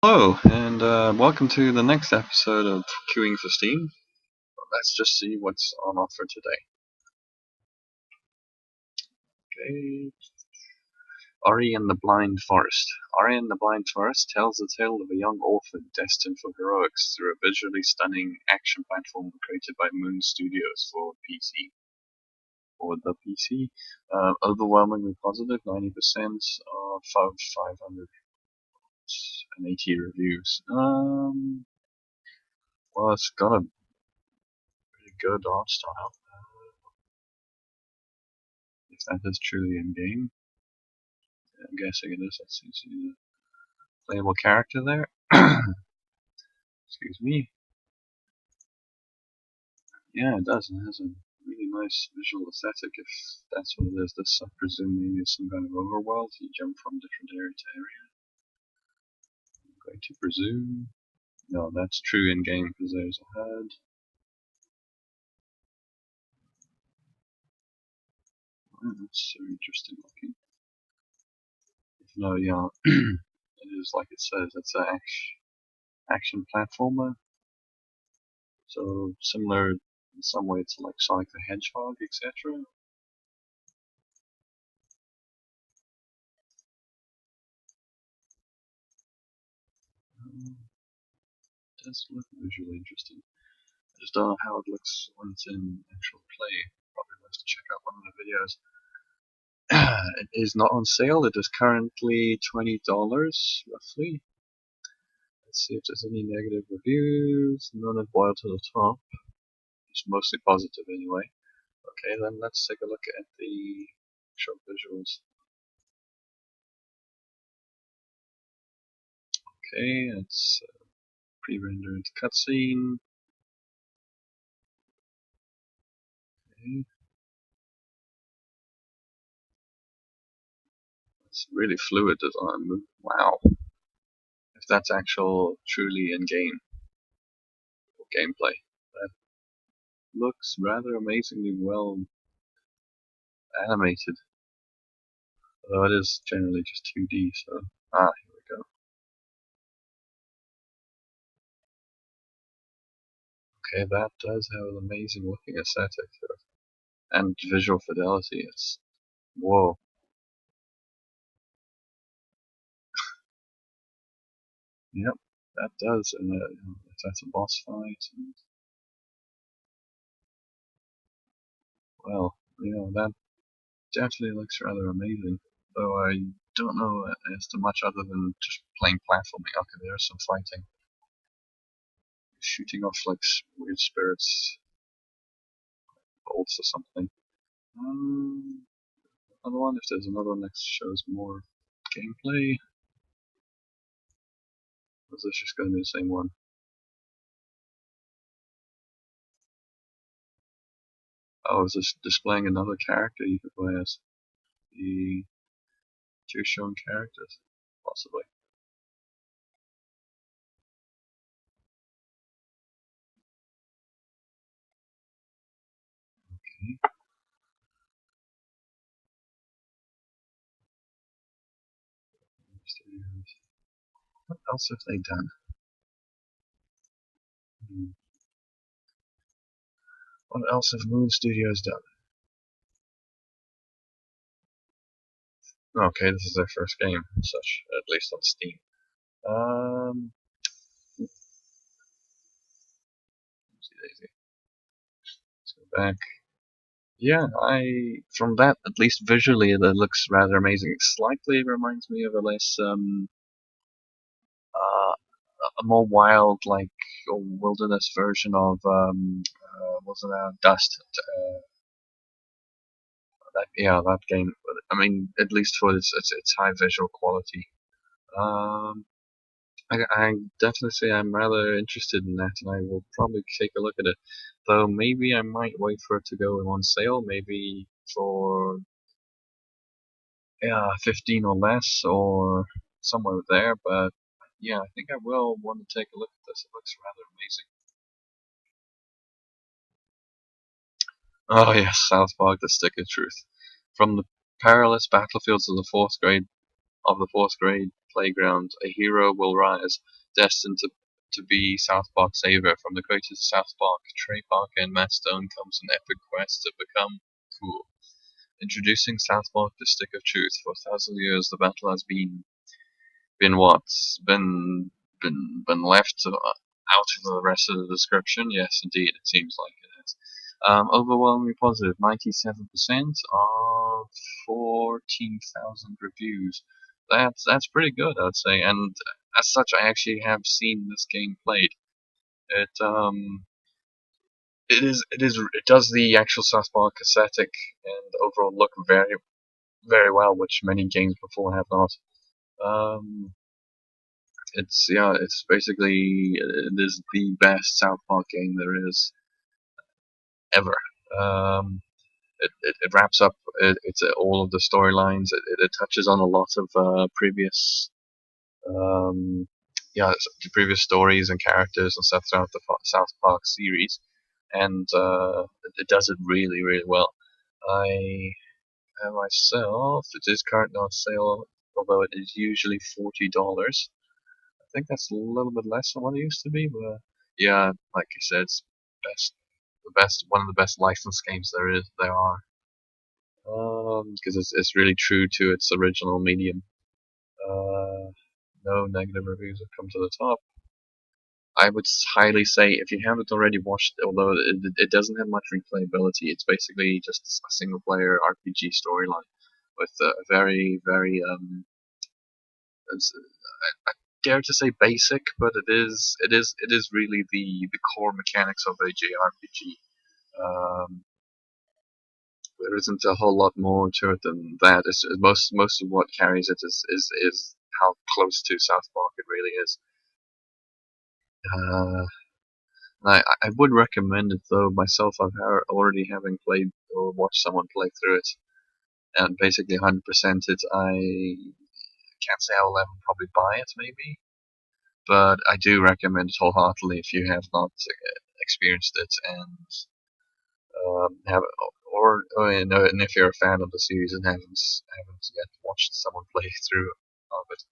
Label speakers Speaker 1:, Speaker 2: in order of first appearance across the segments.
Speaker 1: Hello, and welcome to the next episode of Queuing for Steam. Let's just see what's on offer today. Okay. Ari and the Blind Forest. Ari and the Blind Forest tells the tale of a young orphan destined for heroics through a visually stunning action platform created by Moon Studios for PC. For the PC. Overwhelmingly positive, 90% of 580 reviews. Well, it's got a pretty good art style. If that is truly in game, I'm guessing it is. Let's see the playable character there. Excuse me. Yeah, it does. It has a really nice visual aesthetic. If that's what it is, this I presume maybe is some kind of overworld. You jump from different area to area. I'm going to presume. No, that's true in game because there's a HUD. Oh, that's so interesting looking. No, yeah, it is like it says. It's an action platformer. So similar in some way to like Sonic the Hedgehog, etc. It does look visually interesting. I just don't know how it looks when it's in actual play. Probably nice to check out one of the videos. It is not on sale. It is currently $20 roughly. Let's see if there's any negative reviews. None have boiled to the top. It's mostly positive anyway. Okay, then let's take a look at the actual visuals. Okay, it's a pre-rendered cutscene. Okay. It's really fluid design. Wow. If that's actual truly in-game gameplay. That looks rather amazingly well animated. Although it is generally just 2D, so here we go. Okay, that does have an amazing looking aesthetic to it. And visual fidelity, it's whoa. Yep, that does, and that's a boss fight, and well, that definitely looks rather amazing. Though I don't know as to much other than just plain platforming. Okay, there's some fighting, shooting off like weird spirits, bolts or something. Another one, if there's another one that shows more gameplay. Or is this just going to be the same one? Oh, is this displaying another character you could play as? The two shown characters? Possibly. Okay. What else have they done? What else have Moon Studios done? Okay, this is their first game, as such, at least on Steam. Let's go back. Yeah, from that, at least visually, it looks rather amazing. It slightly reminds me of a less a more wild, like wilderness version of wasn't Dust? That game. I mean, at least for its high visual quality. Um, I definitely say I'm rather interested in that, and I will probably take a look at it. Though maybe I might wait for it to go on sale, maybe for 15 or less, or somewhere there. But yeah, I think I will want to take a look at this. It looks rather amazing. Oh yes, Southpark, the stick of truth. From the perilous battlefields of the fourth grade playground, a hero will rise, destined to be Southpark's savior. From the creators of Southpark, Trey Parker and Matt Stone comes an epic quest to become cool. Introducing Southpark, the stick of truth. For 1,000 years, the battle has been what? Been left out of the rest of the description? Yes, indeed, it seems like it is. Overwhelmingly positive, 97% of 14,000 reviews. That's pretty good, I'd say. And as such, I actually have seen this game played. It it does the actual South Park aesthetic and overall look very well, which many games before have not. It's basically it is the best South Park game there is ever. It wraps up it's all of the storylines. It touches on a lot of previous um, the previous stories and characters and stuff throughout the South Park series, and it does it really well. I myself, it is currently on sale, although it is usually $40. I think that's a little bit less than what it used to be, but yeah, like I said, it's one of the best licensed games there are. Because it's really true to its original medium. No negative reviews have come to the top. I would highly say if you haven't already watched it, although it doesn't have much replayability, it's basically just a single player RPG storyline with a very I dare to say basic, but it is really the core mechanics of a JRPG. Um, there isn't a whole lot more to it than that. It's most of what carries it is how close to South Park it really is. Uh, I would recommend it though myself. Already having played or watched someone play through it and basically 100% it. I can't say I will ever probably buy it maybe, but I do recommend it wholeheartedly if you have not experienced it and have and if you're a fan of the series and haven't yet watched someone play through of it.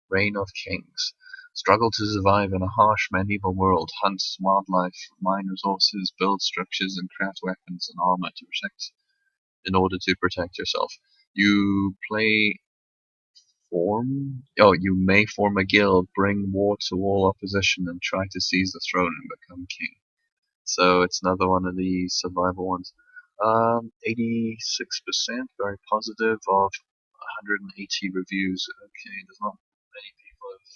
Speaker 1: Reign of Kings. Struggle to survive in a harsh medieval world. Hunt wildlife, mine resources, build structures, and craft weapons and armor to protect in order to protect yourself. You play you may form a guild, bring war to all opposition, and try to seize the throne and become king. So it's another one of these survival ones. 86%, very positive, of 180 reviews. Okay, there's not many people have.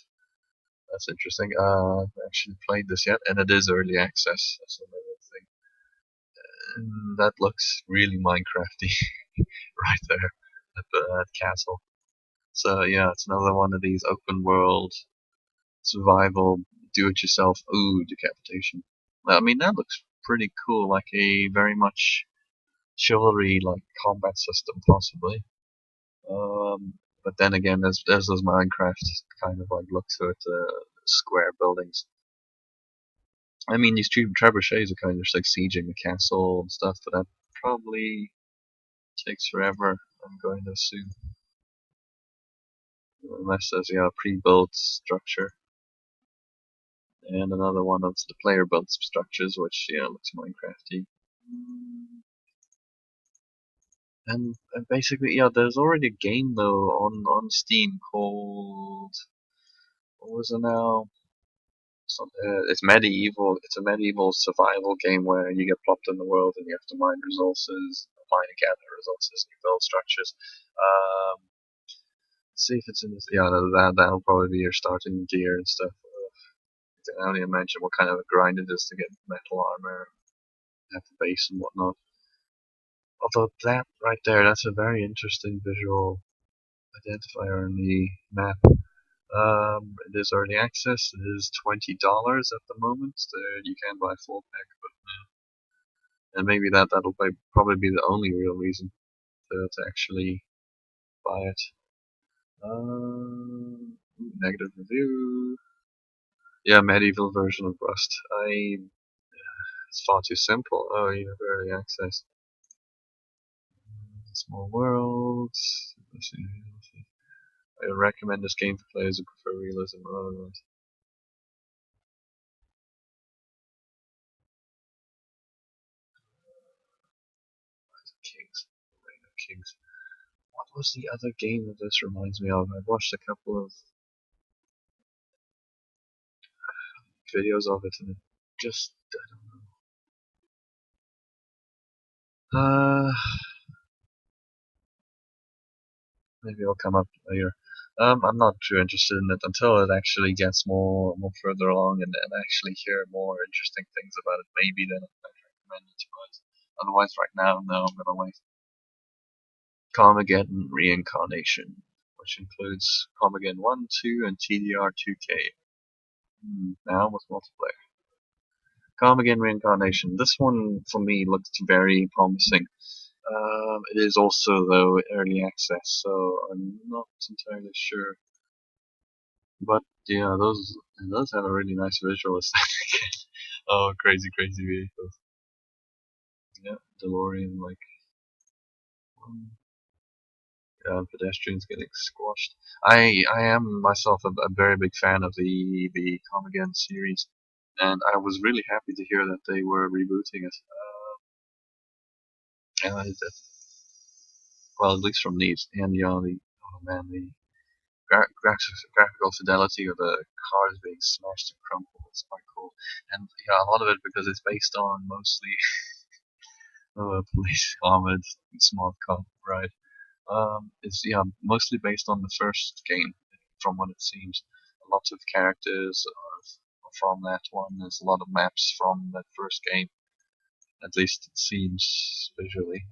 Speaker 1: That's interesting. I've actually played this yet, and it is early access. That's another thing. And that looks really Minecrafty right there at the castle. So yeah, it's another one of these open world survival, do-it-yourself. Ooh, decapitation. I mean, that looks pretty cool. Like a very much chivalry like combat system, possibly. But then again, there's those Minecraft kind of like look to it, square buildings. I mean, these trebuchets are kind of just like sieging the castle and stuff, but that probably takes forever, I'm going to assume. Unless there's a pre-built structure. And another one of the player built structures, which looks Minecrafty. And basically, there's already a game though on Steam called, what was it now? It's medieval. It's a medieval survival game where you get plopped in the world and you have to mine and gather resources, and you build structures. Let's see if it's in this. Yeah, that'll probably be your starting gear and stuff. I can only imagine what kind of a grind it is to get metal armor, have the base and whatnot. Although that right there, that's a very interesting visual identifier on the map. It is early access. It is $20 at the moment. You can buy a full pack, and maybe that'll probably be the only real reason to actually buy it. Negative review. Yeah, medieval version of Rust. It's far too simple. Oh, you have early access. Small worlds. I recommend this game for players who prefer realism. Right. Kings. Reign of Kings. What was the other game that this reminds me of? I watched a couple of videos of it and it just, I don't know. Maybe it'll come up later. I'm not too interested in it until it actually gets more further along and actually hear more interesting things about it. Maybe then I'd recommend it, but otherwise right now, no, I'm gonna wait. Carmageddon Reincarnation, which includes Carmageddon 1, 2, and TDR 2K. Now with multiplayer. Carmageddon Reincarnation. This one for me looked very promising. It is also though early access, so I'm not entirely sure. But yeah, it does have a really nice visual aesthetic. Oh, crazy, crazy vehicles. Yeah, DeLorean like pedestrians getting squashed. I am myself a very big fan of the Come Again series, and I was really happy to hear that they were rebooting it. And well, at least from these, and the oh man, the graphical fidelity of the cars being smashed and crumpled is quite cool. And yeah, a lot of it because it's based on mostly police armored smart cop, right? It's yeah mostly based on the first game, from what it seems. A lot of characters are from that one. There's a lot of maps from that first game. At least it seems visually.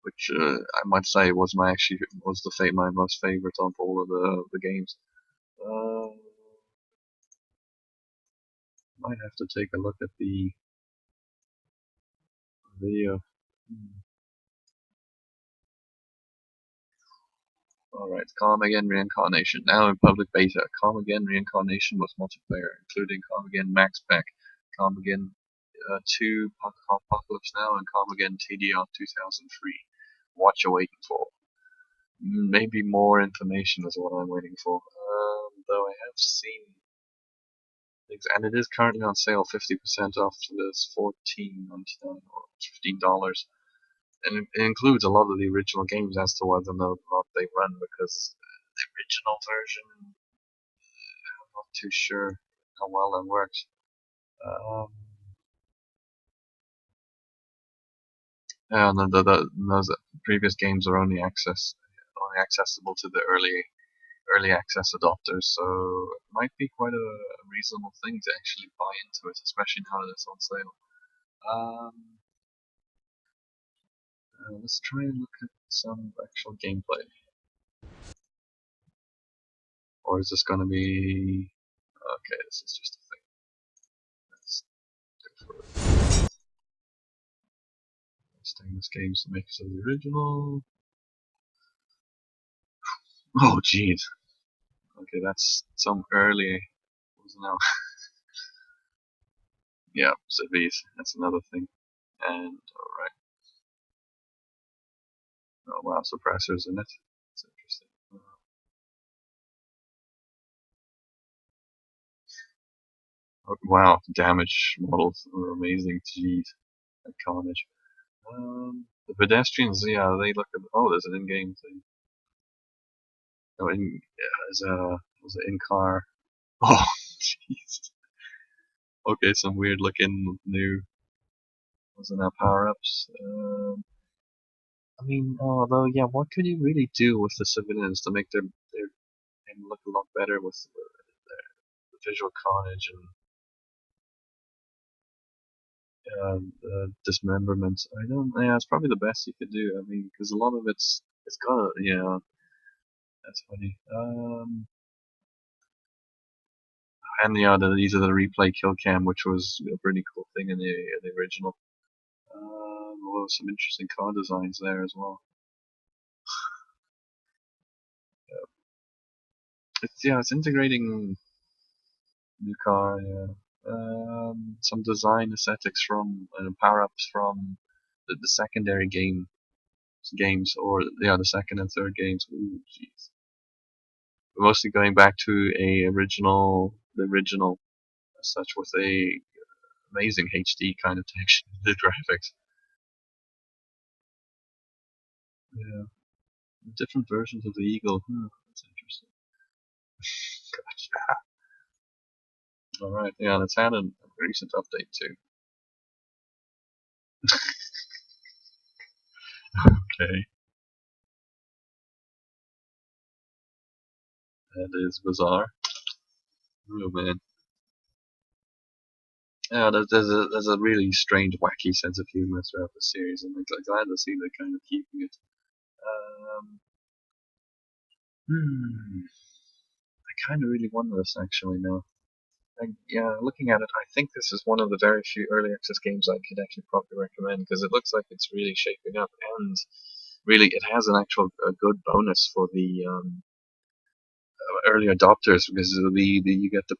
Speaker 1: Which I might say was my most favorite of all of the games. Uh, might have to take a look at the video. Alright, Calm Again Reincarnation. Now in public beta. Calm Again Reincarnation with multiplayer, including Calm Again Max Pack, Calm Again 2 Apocalypse Now, and Calm Again TDR 2003. What you waiting for? Maybe more information is what I'm waiting for. Though I have seen things, and it is currently on sale, 50% off to this $14.99 or $15. And it includes a lot of the original games as to whether or not they run, because the original version, I'm not too sure how well that works. Um, and those previous games are only accessible to the early access adopters, so it might be quite a reasonable thing to actually buy into it, especially now that it's on sale. Um, let's try and look at some actual gameplay. Or is this going to be... Okay, this is just a thing. Let's go for it. Stay in this game to make it the original. Oh, jeez. Okay, that's some early... What was it now? Yeah, cities. That's another thing. And, alright. Oh, wow, suppressors in it. That's interesting. Oh, wow, damage models are amazing. Jeez, that carnage. The pedestrians, yeah, they look at. Oh, there's an in-game thing. Oh, there's an in-car. Oh, jeez. Okay, some weird looking new. Wasn't that power-ups? I mean, although, yeah, what could you really do with the civilians to make their them look a lot better with the visual carnage and dismemberment? I don't. Yeah, it's probably the best you could do. I mean, because a lot of it's got a, yeah. That's funny. And yeah, these are the replay kill cam, which was a pretty cool thing in the original. Well, some interesting car designs there as well. It's integrating new car. Yeah. Some design aesthetics from power ups from the secondary games, or yeah, the second and third games. Ooh, jeez. Mostly going back to the original as such, with a amazing HD kind of texture, the graphics. Yeah, different versions of the Eagle. That's interesting. Gotcha. All right, yeah, it's had a recent update too. Okay, that is bizarre. Oh man. Yeah, there's a really strange, wacky sense of humor throughout the series, and I'm glad to see they're kind of keeping it. Um, hmm, I kind of really wonder this actually now. Yeah, looking at it, I think this is one of the very few early access games I could actually probably recommend, because it looks like it's really shaping up, and really it has an actual a good bonus for the early adopters, because you get the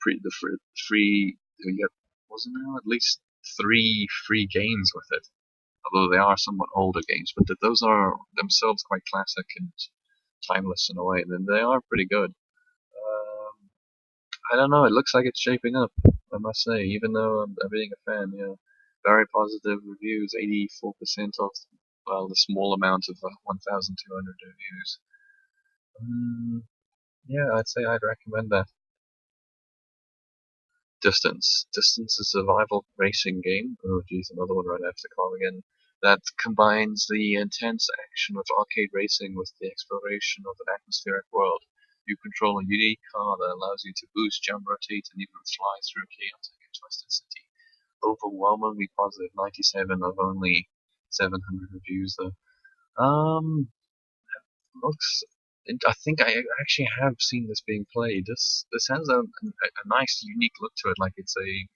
Speaker 1: free, you get, wasn't there at least 3 free games with it, although they are somewhat older games, but those are themselves quite classic and timeless in a way, and they are pretty good. Um, I don't know. It looks like it's shaping up, I must say, even though I'm being a fan. Yeah, very positive reviews. 84% of, well, the small amount of 1,200 reviews. Yeah, I'd say I'd recommend that. Distance. Distance is a survival racing game. Oh, geez, another one right after Carmageddon. That combines the intense action of arcade racing with the exploration of an atmospheric world. You control a unique car that allows you to boost, jump, rotate, and even fly through a chaotic and twisted city. Overwhelmingly positive, 97 of only 700 reviews though. Looks. I think I actually have seen this being played. This has a nice, unique look to it. Like it's a,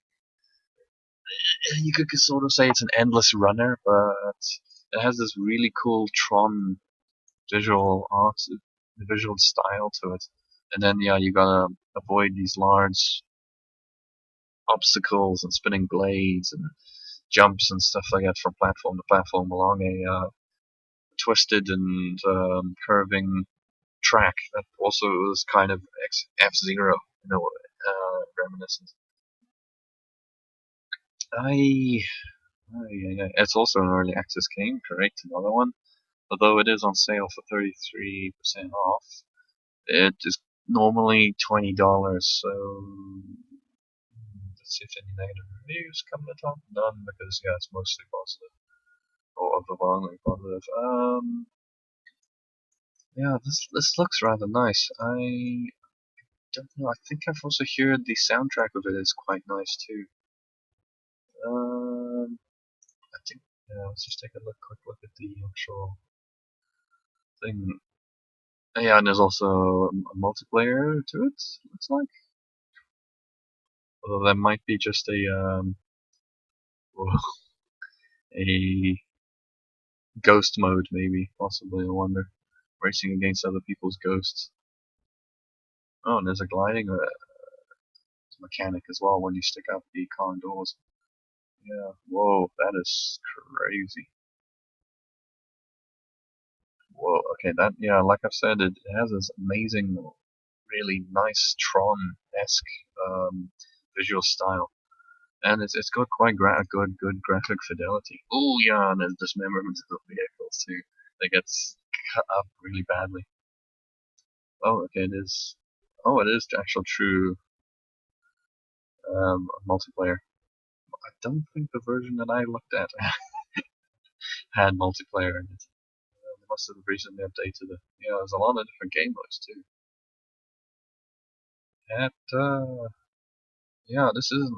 Speaker 1: you could sort of say it's an endless runner, but it has this really cool Tron visual art, visual style to it. And then yeah, you gotta avoid these large obstacles and spinning blades and jumps and stuff like that from platform to platform along a twisted and curving track that also is kind of F-Zero, reminiscent. I, it's also an early access game, correct? Another one. Although it is on sale for 33% off, it is normally $20. So let's see if any negative reviews come to top. None, because yeah, it's mostly positive or overwhelmingly positive. Yeah, this looks rather nice. I don't know. I think I've also heard the soundtrack of it is quite nice too. I think, yeah, let's just take a quick look at the actual thing. Yeah, and there's also a multiplayer to it. Looks like, although that might be just a ghost mode, maybe, possibly. I wonder, racing against other people's ghosts. Oh, and there's a gliding mechanic as well when you stick out the car doors. Yeah, whoa, that is crazy. Whoa, okay, that, yeah, like I've said, it has this amazing, really nice Tron-esque visual style, and it's got quite good graphic fidelity. Oh yeah, and there's dismemberment of the vehicles too. That gets cut up really badly. Oh, okay, it is. Oh, it is actual true multiplayer. I don't think the version that I looked at had multiplayer in it. They must have recently updated it. Yeah, there's a lot of different game modes too. And yeah, this is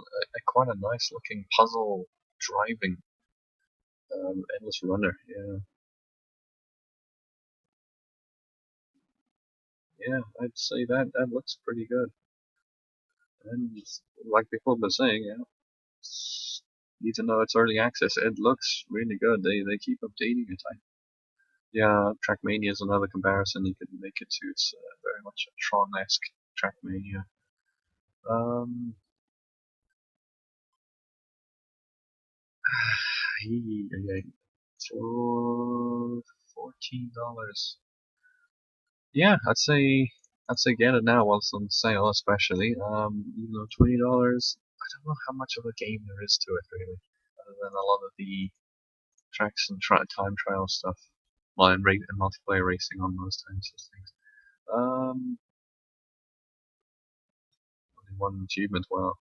Speaker 1: quite a nice looking puzzle driving endless runner. Yeah, yeah, I'd say that looks pretty good. And like people have been saying, yeah, even though it's early access, it looks really good. They keep updating it. Yeah, Trackmania is another comparison you could make it to. It's very much a Tron-esque Trackmania. Um, yeah, for $14. Yeah, I'd say get it now while it's on sale, especially. Even though $20, I don't know how much of a game there is to it really, other than a lot of the tracks and time trial stuff, well, and multiplayer racing on those types of things. Only one achievement. Well,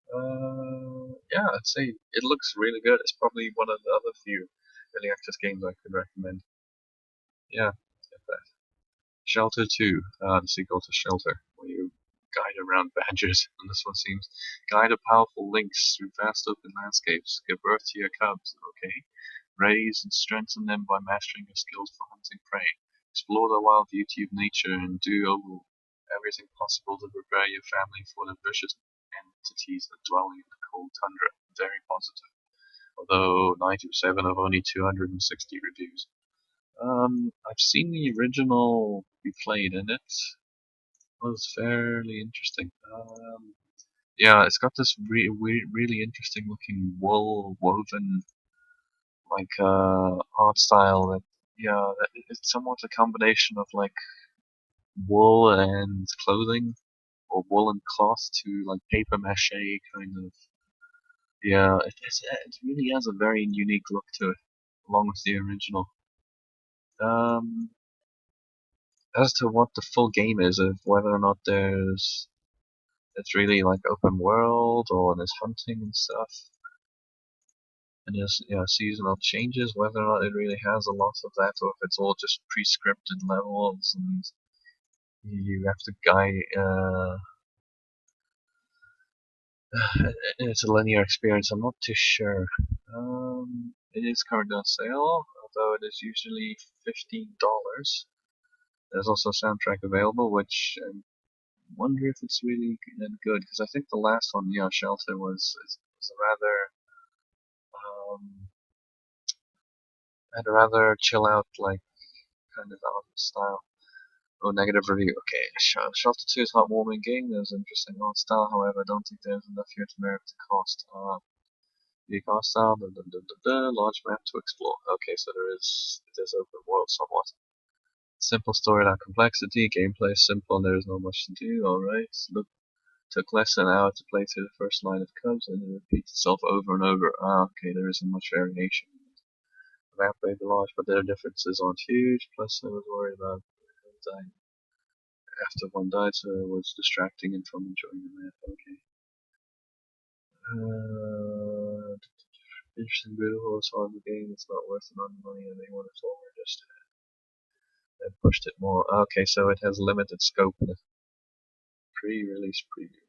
Speaker 1: yeah, I'd say it looks really good. It's probably one of the other few early access games I could recommend. Yeah, get that. Shelter 2, the sequel to Shelter, where you guide around badgers, and this one seems guide a powerful lynx through vast open landscapes, give birth to your cubs, okay? Raise and strengthen them by mastering your skills for hunting prey. Explore the wild beauty of nature and do everything possible to prepare your family for the vicious entities that dwell in the cold tundra. Very positive, although 97 of only 260 reviews. I've seen the original be played, and it was fairly interesting. Yeah, it's got this really interesting looking wool woven art style that it's somewhat a combination of like wool and clothing or wool and cloth to like paper mache kind of. Yeah, it really has a very unique look to it, along with the original. Um, as to what the full game is, of whether or not it's really like open world or there's hunting and stuff, and there's seasonal changes, whether or not it really has a lot of that, or if it's all just pre-scripted levels and you have to guide. It's a linear experience. I'm not too sure. It is currently on sale, although it is usually $15. There's also a soundtrack available, which I wonder if it's really good, because I think the last one, Shelter, was a um, rather chill out, like kind of art style. Oh, negative review. Okay, Shelter 2 is a heartwarming game. There's interesting art style, however, I don't think there's enough here to merit the cost. Unique art style, large map to explore. Okay, so it is open world somewhat. Simple storyline complexity, gameplay is simple and there is not much to do. Alright, took less than an hour to play through the first line of cubs and it repeats itself over and over. Okay, there isn't much variation. The map may be large, but their differences aren't huge. Plus, I was worried about dying after one died, so it was distracting and from enjoying the map. Okay. Interesting, beautiful, solid game. It's not worth the amount of money and they want it over. Just they pushed it more. Okay, so it has limited scope in a pre-release preview.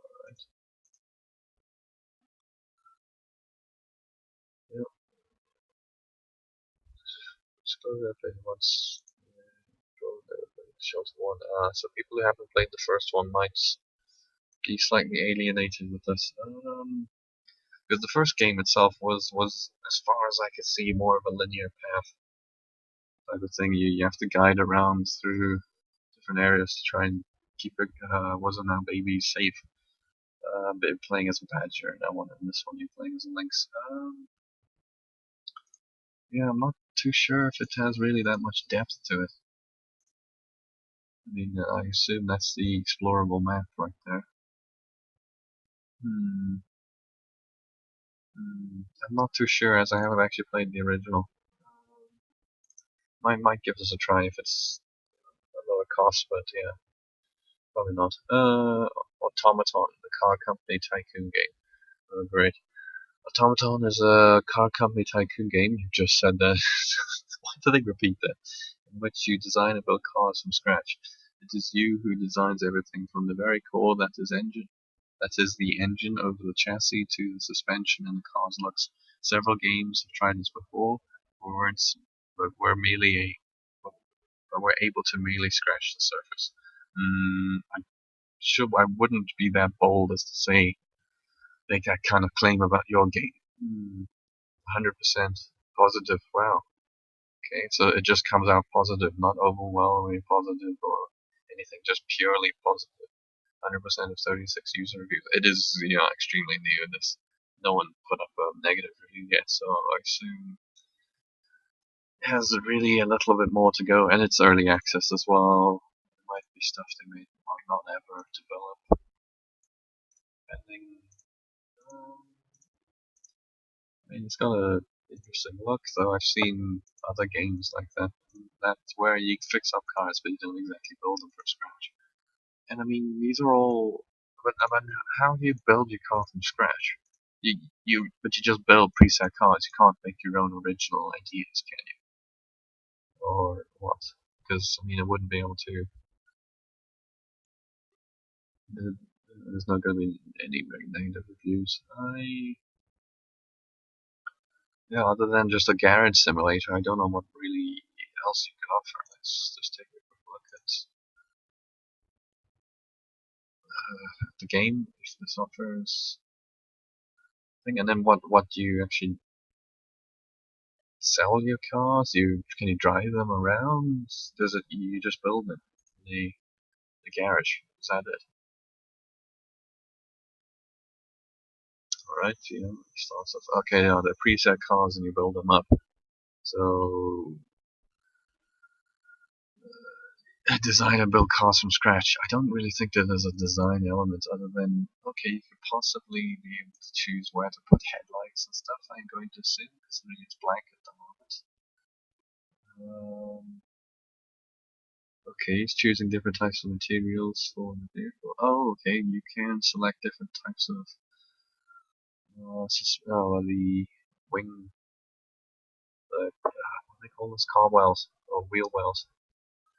Speaker 1: Alright. Yep. Just go there, play once. Go there, play Shelter 1. So people who haven't played the first one might be slightly alienated with this. Because the first game itself was, as far as I could see, more of a linear path type of thing. You have to guide around through different areas to try and keep it, wasn't now baby safe. But playing as a badger, and in this one you're playing as a lynx. Yeah, I'm not too sure if it has really that much depth to it. I mean, I assume that's the explorable map right there. I'm not too sure, as I haven't actually played the original. Might give this a try if it's a lower cost, but yeah, probably not. Automaton, the car company tycoon game. Oh, great. Automaton is a car company tycoon game. You just said that. Why do they repeat that? In which you design and build cars from scratch. It is you who designs everything from the very core that is the engine over the chassis to the suspension and the car's looks. Several games have tried this before, but we're able to merely scratch the surface. I wouldn't be that bold as to say make that kind of claim about your game. 100% positive. Wow. Okay, so it just comes out positive, not overwhelmingly positive or anything, just purely positive. 100% of 36 user reviews. It is, extremely new. No one put up a negative review yet, so I assume has really a little bit more to go, and it's early access as well. There might be stuff they might not ever develop. Depending. Um, I mean, it's got a interesting look, though. I've seen other games like that. That's where you fix up cars, but you don't exactly build them from scratch. And I mean, these are all. But I mean, how do you build your car from scratch? But you just build preset cars. You can't make your own original ideas, can you? Or what? Because I mean, I wouldn't be able to. There's not going to be any very negative reviews. Yeah, other than just a garage simulator, I don't know what really else you can offer. Let's just take a quick look at the game, if this offers thing, and then what do you actually sell your cars? Can you drive them around? Does it you just build them in the garage? Is that it? Alright, starts off. Okay, yeah, they're preset cars and you build them up. So design and build cars from scratch. I don't really think that there's a design element other than, okay, you could possibly be able to choose where to put headlights and stuff, I'm going to assume, considering it's black at the moment. Okay, it's choosing different types of materials for the vehicle. Oh, okay, you can select different types of, the wing, what do they call this, car wells, or wheel wells.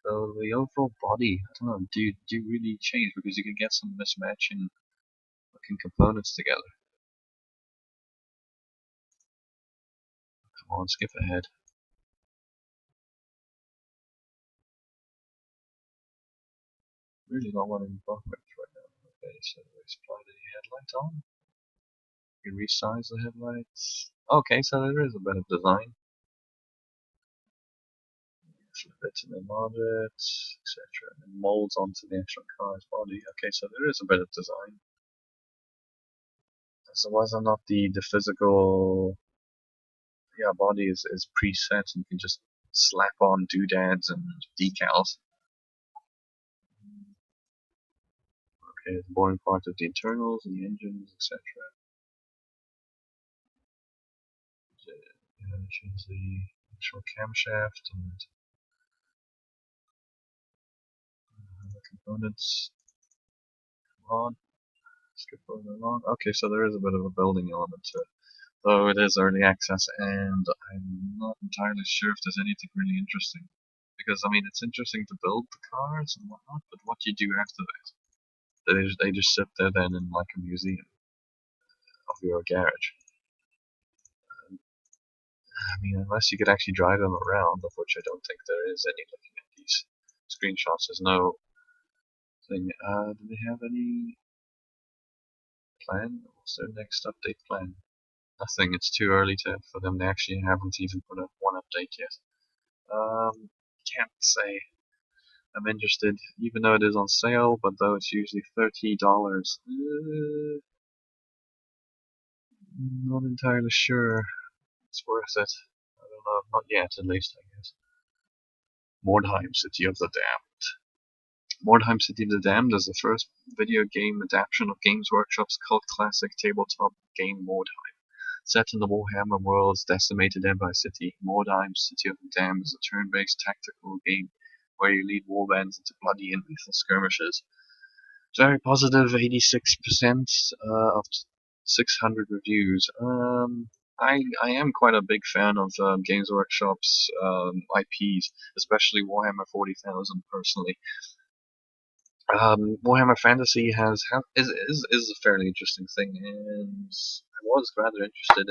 Speaker 1: So the overall body, I don't know, do you really change because you can get some mismatching looking components together. Come on, skip ahead. Really not wanting to bother with right now. Okay, so we supply the headlight on. You can resize the headlights. Okay, so there is a bit of design. Flip it and then mod it, etc. And then molds onto the actual car's body. Okay, so there is a bit of design. So why is it not the physical body is preset and you can just slap on doodads and decals. Okay, the boring part of the internals and the engines, etc. Change the actual camshaft and the components. Come on, skip over along. Okay, so there is a bit of a building element to it. Though it is early access, and I'm not entirely sure if there's anything really interesting. Because, I mean, it's interesting to build the cars and whatnot, but what do you do after that? They just sit there then in like a museum of your garage. I mean, unless you could actually drive them around, of which I don't think there is any looking at these screenshots. There's no thing. Do they have any plan? What's their next update plan? Nothing. It's too early for them. They actually haven't even put up one update yet. Can't say I'm interested, even though it is on sale, but though it's usually $30. Not entirely sure it's worth it. I don't know, not yet at least, I guess. Mordheim, City of the Damned. Mordheim City of the Damned is the first video game adaptation of Games Workshop's cult classic tabletop game Mordheim. Set in the Warhammer world's decimated Empire City, Mordheim City of the Damned is a turn-based tactical game where you lead warbands into bloody and lethal skirmishes. Very positive, 86% of 600 reviews. I am quite a big fan of Games Workshop's IPs, especially Warhammer 40,000 personally. Warhammer Fantasy is a fairly interesting thing, and I was rather interested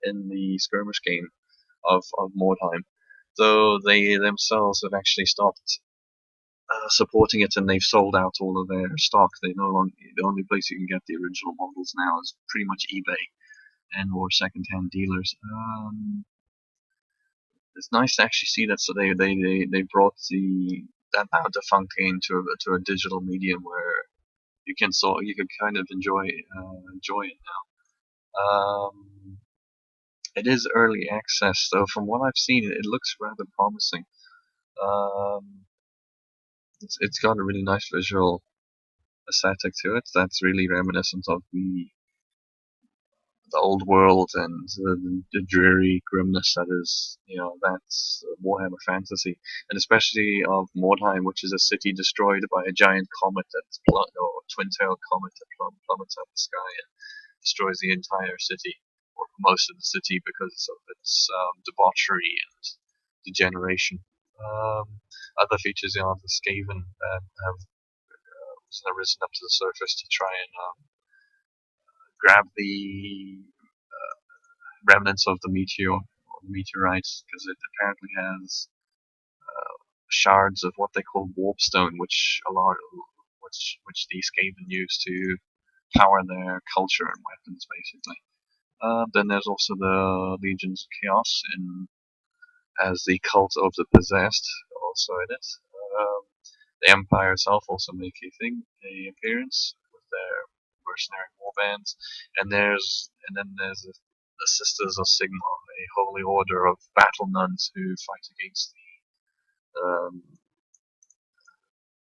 Speaker 1: in the skirmish game of Mordheim, though they themselves have actually stopped supporting it, and they've sold out all of their stock. They no longer the only place you can get the original models now is pretty much eBay and or secondhand dealers. It's nice to actually see that. So they brought that now defunct game to a digital medium where you can kind of enjoy it now. It is early access, though. From what I've seen, it looks rather promising. Um, it's got a really nice visual aesthetic to it that's really reminiscent of the old world and the dreary grimness that is, that's Warhammer Fantasy, and especially of Mordheim, which is a city destroyed by a giant comet or twin-tailed comet that plummets out the sky and destroys the entire city or most of the city because of its debauchery and degeneration. Um, Other features are the Skaven that have risen up to the surface to try and grab the remnants of the meteor or the meteorites, because it apparently has shards of what they call warpstone, which these Skaven use to power their culture and weapons, basically. Then there's also the Legions of Chaos as the cult of the possessed, also in it. Um, the Empire itself also make a appearance with their mercenary warbands, and then there's the Sisters of Sigma, a holy order of battle nuns who fight against um,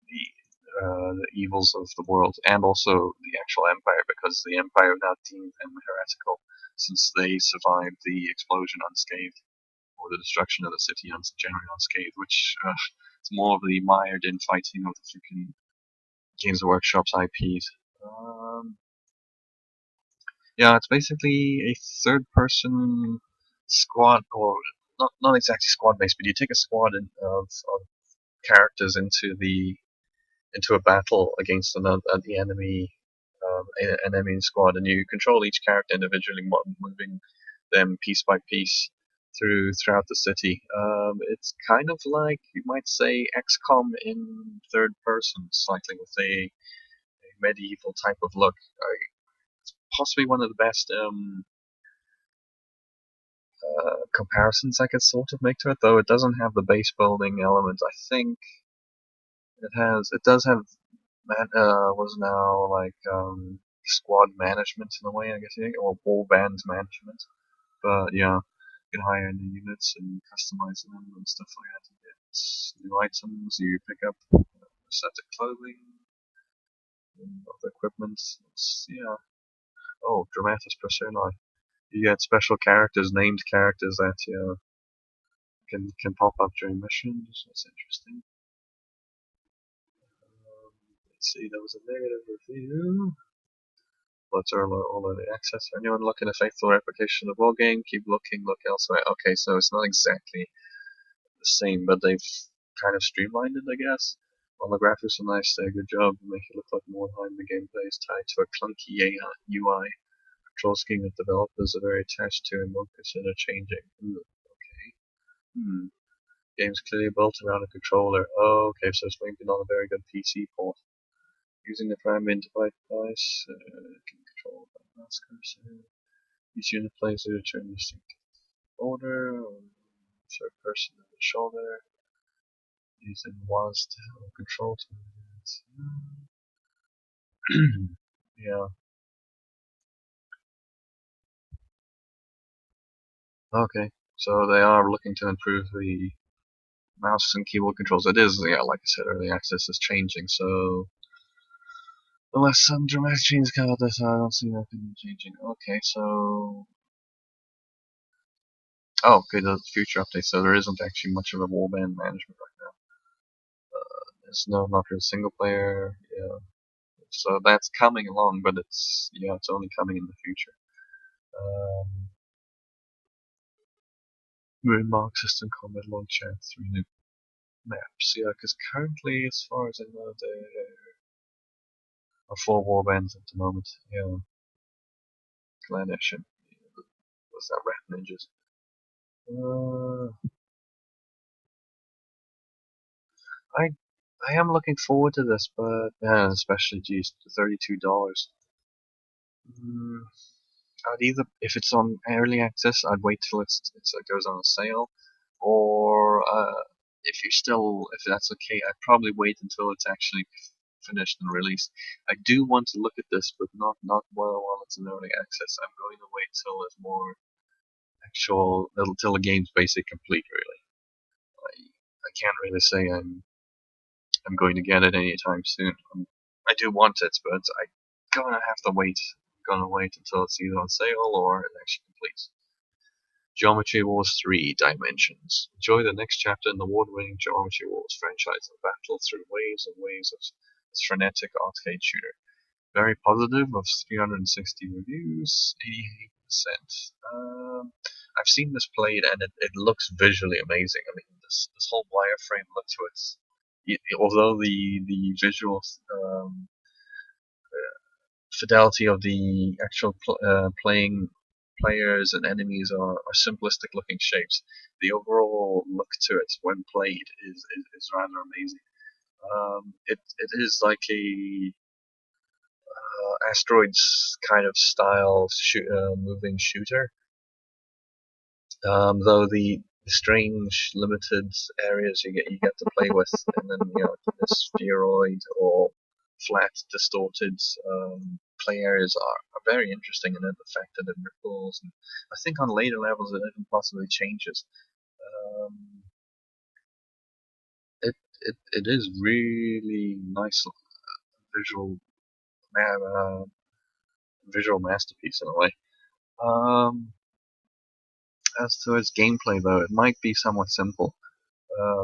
Speaker 1: the evils of the world, and also the actual Empire, because the Empire now deemed them heretical since they survived the explosion unscathed, or the destruction of the city generally unscathed, which is more of the mired infighting of the freaking Games Workshop's IPs. Yeah, it's basically a third-person squad, or not exactly squad-based, but you take a squad of characters into a battle against the enemy squad, and you control each character individually, moving them piece by piece throughout the city. It's kind of like, you might say, XCOM in third person, slightly, with a medieval type of look. Possibly one of the best comparisons I could sort of make to it, though it doesn't have the base building element. I think it does have was now like squad management in a way, I guess, or ball band management. But yeah, you can hire new units and customize them and stuff like that. You get new items, you pick up a set of clothing and other equipment. Yeah. Oh, dramatis personae. You get special characters, named characters that can pop up during missions. That's interesting. Let's see, there was a negative review. What's all early access? For anyone looking a faithful replication of war game, keep looking, look elsewhere. Okay, so it's not exactly the same, but they've kind of streamlined it, I guess. All the graphics are nice, they do a good job, make it look like Mordheim. The gameplay is tied to a clunky UI. Control scheme that developers are very attached to and won't consider changing. Ooh, okay. Hmm. Game's clearly built around a controller. Oh, okay, so it's maybe not a very good PC port. Using the prime device, can control the mouse cursor. Each unit plays a return distinct order, or third person in the shoulder. Using was to control to yeah. Okay. So they are looking to improve the mouse and keyboard controls. It is, yeah, like I said, early access is changing, so unless some dramatic changes come out this, I don't see nothing changing. Okay, so okay, the future update. So there isn't actually much of a warband management right now. There's not really single player. Yeah, so that's coming along, but it's only coming in the future. Moon mark system combat launcher, 3 new maps. Yeah, because currently, as far as I know, there are 4 warbands at the moment. Yeah, Gladish and what's that? Rat Ninjas. Uh, I I am looking forward to this, but especially geez, $32. Mm, I'd either, if it's on early access, I'd wait till it goes on a sale, or if that's okay, I'd probably wait until it's actually finished and released. I do want to look at this, but not while it's in early access. I'm going to wait till it's more actual till the game's basically complete. Really, I can't really say I'm going to get it anytime soon. I do want it, but I'm gonna have to wait. I'm gonna wait until it's either on sale or it actually completes. Geometry Wars 3 Dimensions. Enjoy the next chapter in the award-winning Geometry Wars franchise and battle through waves and waves of this frenetic arcade shooter. Very positive, of 360 reviews, 88%. I've seen this played and it looks visually amazing. I mean, this whole wireframe look to it, although the visual fidelity of the actual playing players and enemies are simplistic looking shapes, the overall look to it when played is rather amazing. It is like a asteroids kind of style moving shooter. Though the strange limited areas you get to play with, and then the spheroid or flat distorted play areas are very interesting, and then the fact that it ripples, and I think on later levels it even possibly changes. Um, it is really nice visual uh, visual masterpiece in a way. Um, as to its gameplay, though, it might be somewhat simple.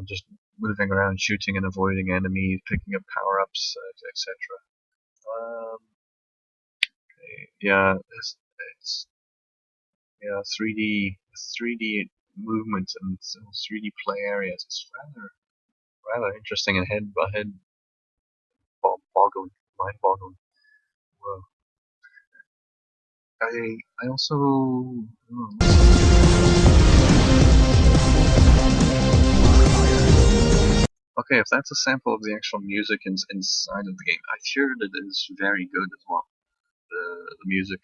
Speaker 1: Just moving around, shooting and avoiding enemies, picking up power-ups, etc. Um, yeah, it's 3D movement and 3D play areas. It's rather interesting and head boggling, mind boggling. Whoa. I also okay, if that's a sample of the actual music inside of the game, I've heard it is very good as well. The music,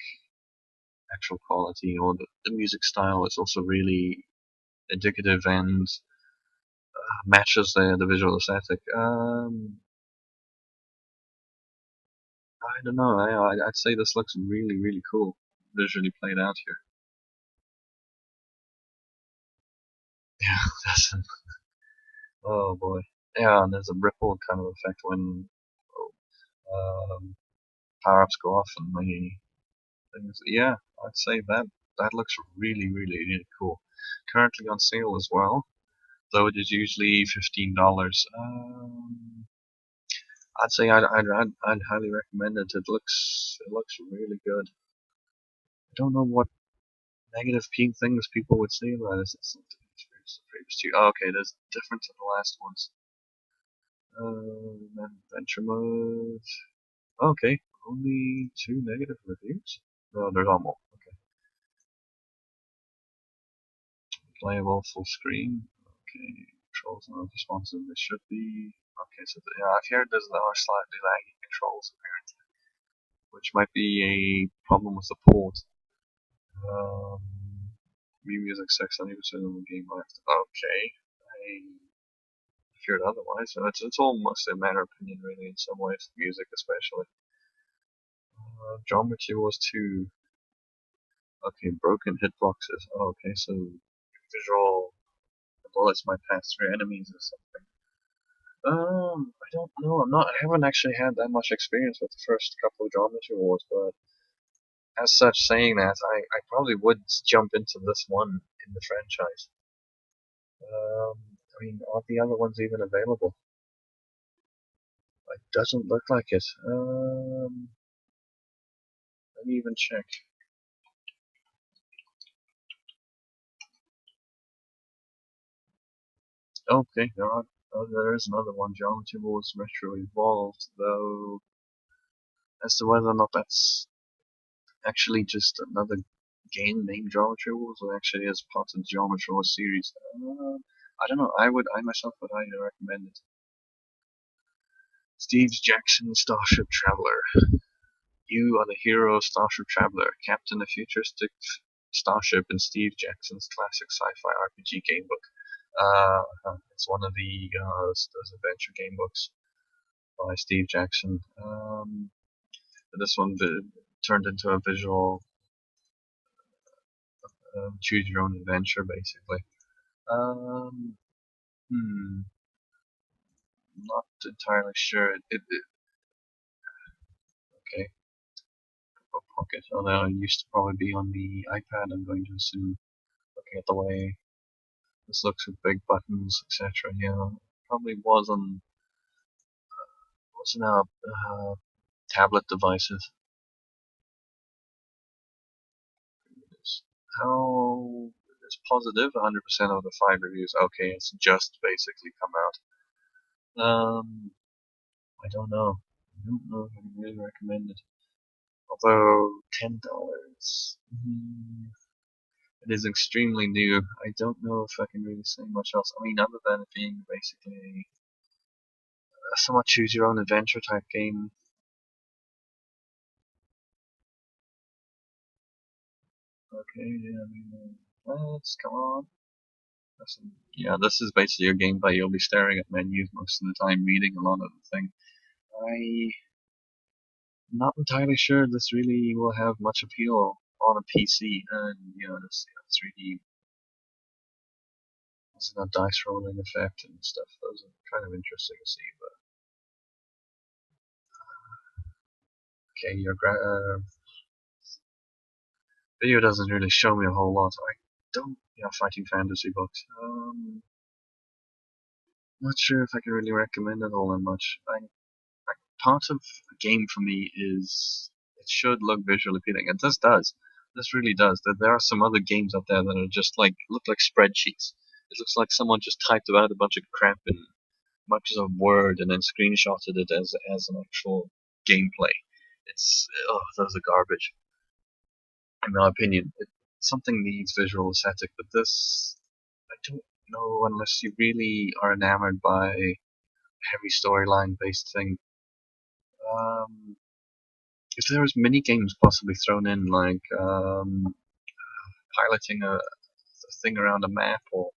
Speaker 1: actual quality, or the music style is also really indicative and matches the visual aesthetic. I don't know. I'd say this looks really cool, visually played out here. Yeah, that's oh boy. Yeah, and there's a ripple kind of effect when um, power-ups go off and the things. Yeah, I'd say that looks really cool. Currently on sale as well, though it is usually $15. I'd say I'd highly recommend it. It looks really good. I don't know what negative things people would say about it. It's not the previous two. Oh, okay, there's different to the last ones. Adventure mode. Okay, only 2 negative reviews. No, there's all more. Okay, playable full screen. Okay, controls not as responsive as they should be. Okay, so yeah, I've heard there are slightly laggy controls apparently, which might be a problem with the port. Um, music 70% of the game left. Okay, I feared otherwise. So it's almost a matter of opinion, really, in some ways. Music, especially. Geometry was too. Okay, broken hitboxes. Oh, okay, so visual bullets might pass through enemies or something. I don't know. I haven't actually had that much experience with the first couple of Geometry Wars, but as such, saying that, I probably would jump into this one in the franchise. I mean, are the other ones even available? It doesn't look like it. Let me even check. Okay, there is another one. Geometry Wars Retro Evolved, though. As to whether or not that's actually just another game named Geometry Wars, or actually is part of the Geometry Wars series. I don't know. I myself would highly recommend it. Steve Jackson, Starship Traveller. You are the hero of Starship Traveller, captain of futuristic starship in Steve Jackson's classic sci-fi RPG gamebook. It's one of those adventure game books by Steve Jackson. This one turned into a visual choose your own adventure, basically. Um, hmm, not entirely sure. Okay, Pocket. Although it used to probably be on the iPad, I'm going to assume, looking at the way this looks with big buttons, etc. Yeah, probably wasn't our tablet devices. How is positive? 100% of the 5 reviews. Okay, it's just basically come out. I don't know. I don't know if I can really recommend it. Although $10, it is extremely new. I don't know if I can really say much else. I mean, other than it being basically a somewhat choose your own adventure type game. Okay, yeah, I mean, let's come on. Yeah, this is basically a gameplay. You'll be staring at menus most of the time, reading a lot of the thing. I'm not entirely sure this really will have much appeal on a PC, and it's really it's a dice rolling effect and stuff. Those are kind of interesting to see. But okay, your video doesn't really show me a whole lot. I don't, fighting fantasy books. Not sure if I can really recommend it all that much. Part of a game for me is it should look visually appealing, and this does. This really does. There are some other games out there that are just like look like spreadsheets. It looks like someone just typed out a bunch of crap in Microsoft Word and then screenshotted it as an actual gameplay. Those are garbage. In my opinion, something needs visual aesthetic, but this I don't know unless you really are enamored by a heavy storyline based thing. Um, if there was mini games possibly thrown in, like piloting a thing around a map, or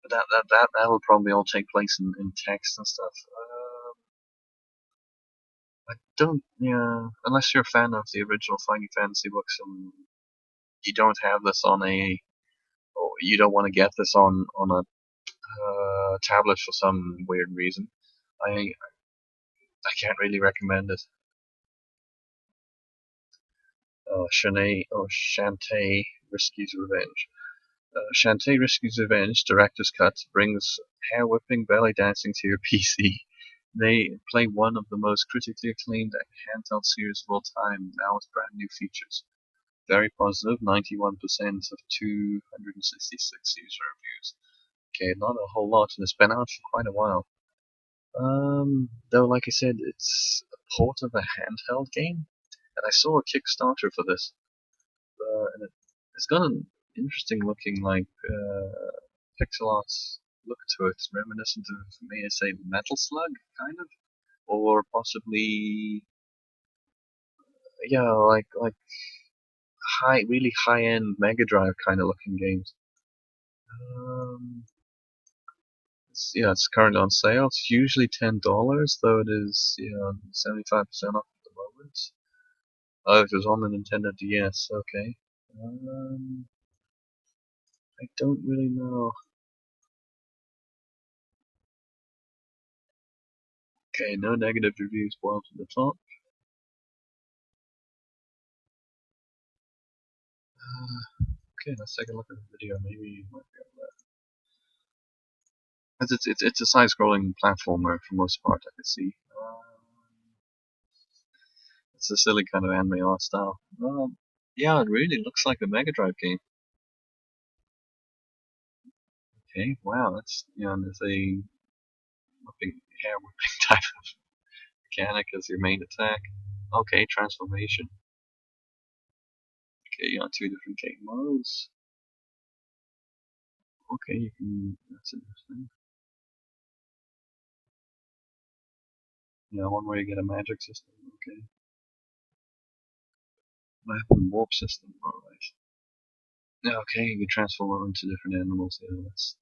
Speaker 1: that'll probably all take place in text and stuff. I don't, yeah, unless you're a fan of the original Final Fantasy books and you don't have this or you don't want to get this on a tablet for some weird reason. I can't really recommend it. Shantae Risky's Revenge. Shantae Risky's Revenge Director's Cut brings hair whipping, belly dancing to your PC. They play one of the most critically acclaimed handheld series of all time, now with brand new features. Very positive, 91% of 266 user reviews. Okay, not a whole lot, and it's been out for quite a while. Though, like I said, it's a port of a handheld game, and I saw a Kickstarter for this, and it's got an interesting looking, like, pixel art look to it, reminiscent of, may I say, Metal Slug, kind of, or possibly, yeah, like really high end Mega Drive kind of looking games. Um, it's currently on sale. It's usually $10, though it is 75% off at the moment. Oh, if it was on the Nintendo DS, okay. I don't really know. Okay, no negative reviews boiled to the top. Okay, let's take a look at the video. Maybe you might be able to. It's a side-scrolling platformer for most part. I can see. It's a silly kind of anime art style. Yeah, it really looks like a Mega Drive game. Okay, wow, there's a hair whipping type of mechanic as your main attack. Okay, transformation. Okay, you got two different game modes. Okay, that's interesting. Yeah, one where you get a magic system. Okay. Map and warp system. Alright. Yeah, okay, you can transform into different animals. Yeah, that's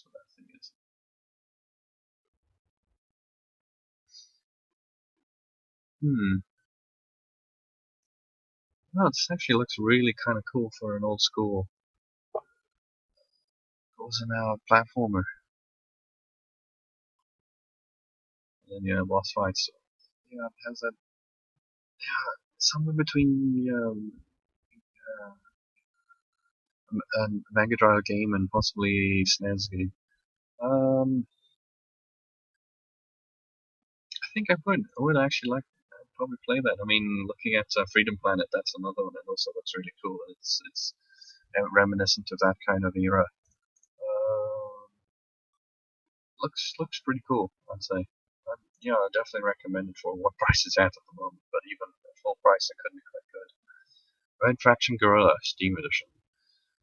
Speaker 1: what that thing is. Hmm. Oh, this actually looks really kind of cool for an old school. Goes in a platformer. And then, yeah, boss fights. So, yeah, it has that. Yeah, somewhere between a Mega Drive game and possibly SNES game. I think I would actually like. I'd probably play that. I mean, looking at Freedom Planet, that's another one that also looks really cool. It's reminiscent of that kind of era. Looks pretty cool, I'd say. Yeah, I definitely recommend it for what price it's at the moment. But even at full price, it couldn't be quite good. Red Faction Guerrilla Steam Edition.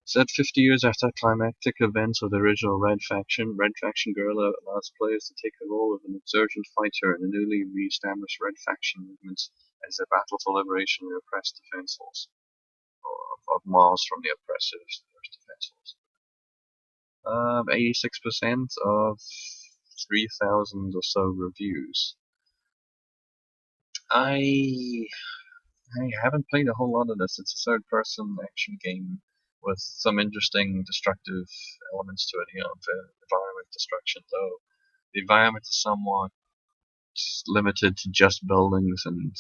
Speaker 1: Set 50 years after the climactic events of the original Red Faction Guerrilla allows players to take the role of an insurgent fighter in the newly re-established Red Faction movement as they battle for liberation of the oppressed defense force, or of Mars from the oppressive defense force. 86% of 3,000 or so reviews. I haven't played a whole lot of this. It's a third-person action game with some interesting destructive elements to it. You know, environment destruction, though the environment is somewhat limited to just buildings and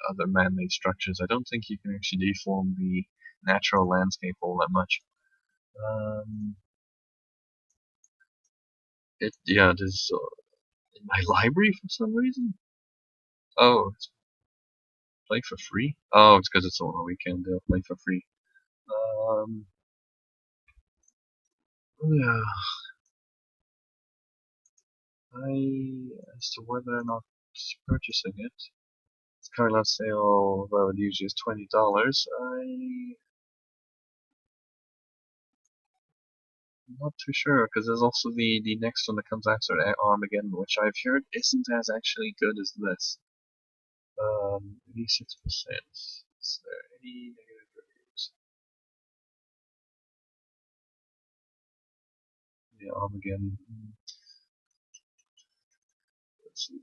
Speaker 1: other man-made structures. I don't think you can actually deform the natural landscape all that much. It is in my library for some reason. Oh, it's play for free. Oh, it's because it's on a weekend. They'll play for free. Yeah. As to whether or not purchasing it, it's currently on sale, though it usually is $20. I'm not too sure, because there's also the next one that comes after Armageddon, which I've heard isn't as actually good as this. 86%. Is there any negative reviews? Yeah, Armageddon. Let's see.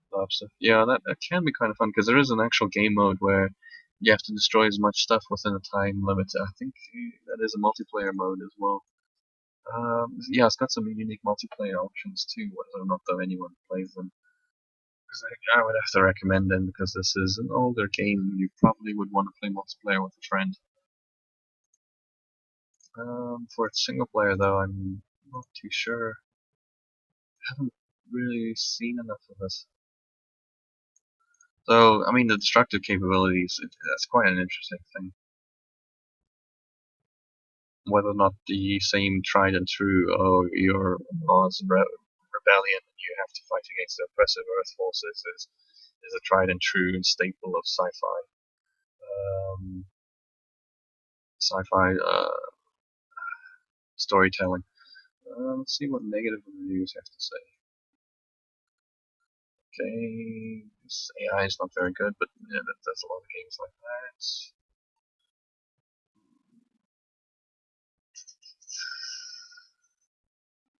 Speaker 1: Stuff. Yeah, that can be kind of fun because there is an actual game mode where you have to destroy as much stuff within a time limit. I think that is a multiplayer mode as well. Yeah, it's got some unique multiplayer options too, whether or not though anyone plays them. Because I would have to recommend them because this is an older game. You probably would want to play multiplayer with a friend. For its single player though, I'm not too sure. I haven't really seen enough of this. So, I mean, the destructive capabilities, that's quite an interesting thing. Whether or not the same tried and true, oh, you're Mars rebellion and you have to fight against the oppressive Earth forces is a tried and true staple of sci-fi. Sci-fi storytelling. Let's see what negative reviews have to say. Okay, this AI is not very good, but yeah, there's a lot of games like that.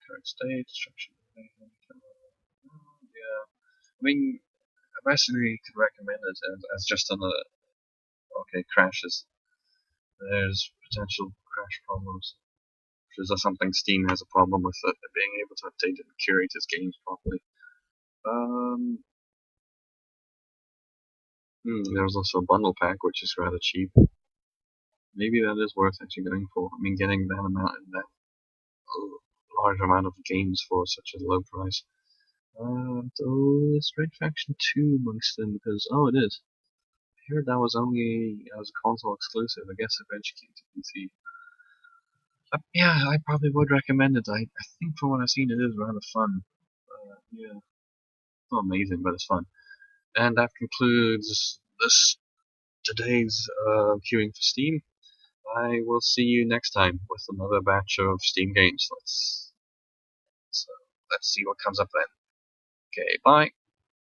Speaker 1: Current state, destruction. Yeah, I mean, I basically could recommend it as just another. Okay, crashes. There's potential crash problems. Which is something Steam has a problem with being able to update and curate its games properly. There's also a bundle pack, which is rather cheap. Maybe that is worth actually going for. I mean, getting that large amount of games for such a low price. Oh, is Red Faction 2 amongst them? Because, oh, it is. I heard that was a console exclusive. I guess eventually came to PC. Yeah, I probably would recommend it. I think from what I've seen, it is rather fun. Yeah, it's not amazing, but it's fun. And that concludes today's queuing for Steam. I will see you next time with another batch of Steam games. Let's see what comes up then. Okay, bye.